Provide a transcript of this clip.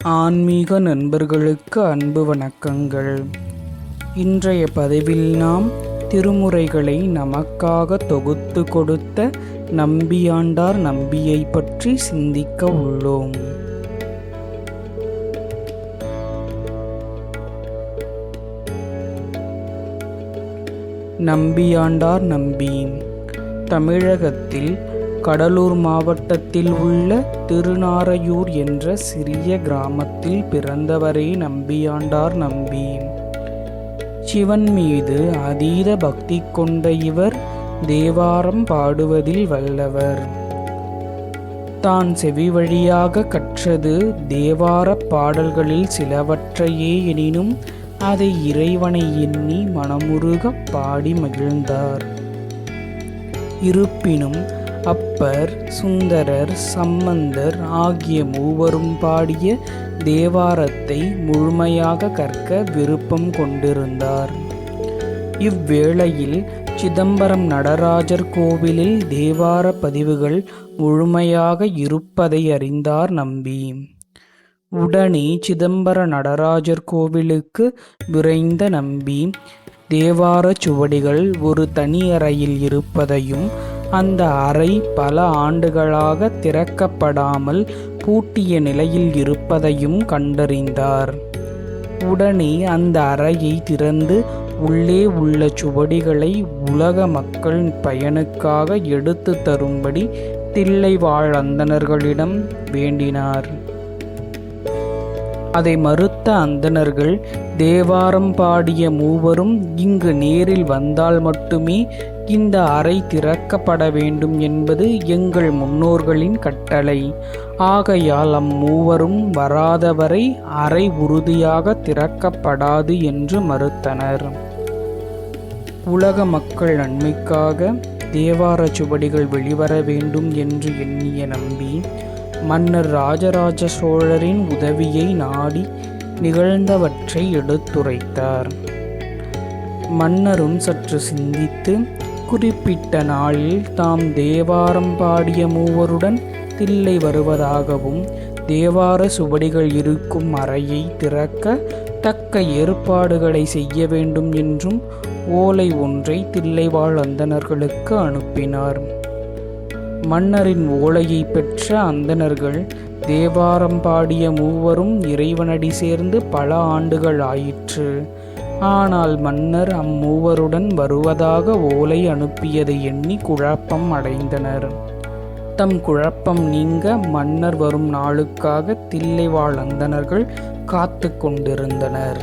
ஆன்மீக நண்பர்களுக்கு அன்பு வணக்கங்கள். இன்றைய பதிவில் நாம் திருமுறைகளை நமக்காக தொகுத்து கொடுத்த நம்பியாண்டார் நம்பியை பற்றி சிந்திக்க உள்ளோம். நம்பியாண்டார் நம்பி தமிழகத்தில் கடலூர் மாவட்டத்தில் உள்ள திருநாரையூர் என்ற சிறிய கிராமத்தில் பிறந்தவரே நம்பியாண்டார் நம்பி. சிவன் மீது அதீத பக்தி கொண்ட இவர் தேவாரம் பாடுவதில் வல்லவர். தான் செவி வழியாக கற்றது தேவார பாடல்களில் சிலவற்றையே எனினும் அதை இறைவனை எண்ணி மனமுருக பாடி மகிழ்ந்தார். இருப்பினும் அப்பர், சுந்தரர், சம்பந்தர் ஆகிய மூவரும் பாடிய தேவாரத்தை முழுமையாக கற்க விருப்பம் கொண்டிருந்தார். இவ்வேளையில் சிதம்பரம் நடராஜர் கோவிலில் தேவார பதிவுகள் முழுமையாக இருப்பதை அறிந்தார் நம்பி. உடனே சிதம்பர நடராஜர் கோவிலுக்கு விரைந்த நம்பி தேவார சுவடிகள் ஒரு தனி அறையில் இருப்பதையும் அந்த அறை பல ஆண்டுகளாக திறக்கப்படாமல் பூட்டிய நிலையில் இருப்பதையும் கண்டறிந்தார். உடனே அந்த அறையை திறந்து உள்ளே உள்ள சுவடிகளை உலக மக்கள் பயனுக்காக எடுத்து தரும்படி தில்லைவாழ் அந்தணர்களிடம் வேண்டினார். அதை மறுத்த அந்தணர்கள், தேவாரம் பாடிய மூவரும் இங்கு நேரில் வந்தால் மட்டுமே இந்த அறை திறக்கப்பட வேண்டும் என்பது எங்கள் முன்னோர்களின் கட்டளை. ஆகையால் அம்மூவரும் வராதவரை அறை உறுதியாக திறக்கப்படாது என்று மறுத்தனர். உலக மக்கள் நன்மைக்காக தேவார சுவடிகள் வெளிவர வேண்டும் என்று எண்ணிய நம்பி மன்னர் ராஜராஜ சோழரின் உதவியை நாடி நிகழ்ந்தவற்றை எடுத்துரைத்தார். மன்னரும் சற்று சிந்தித்து குறிப்பிட்ட நாளில் தாம் தேவாரம் பாடிய மூவருடன் தில்லை வருவதாகவும் தேவார சுவடிகள் இருக்கும் அறையை திறக்க தக்க ஏற்பாடுகளை செய்ய வேண்டும் என்றும் ஓலை ஒன்றை தில்லைவாழ் அந்தணர்களுக்கு அனுப்பினார். மன்னரின் ஓலையை பெற்ற அந்தணர்கள் தேவாரம் பாடிய மூவரும் இறைவனடி சேர்ந்து பல ஆண்டுகள் ஆயிற்று. ஆனால் மன்னர் அம்மூவருடன் வருவதாக ஓலை அனுப்பியதை எண்ணி குழப்பம் அடைந்தனர். தம் குழப்பம் நீங்க மன்னர் வரும் நாளுக்காக தில்லைவாழ் அந்தணர்கள் காத்து கொண்டிருந்தனர்.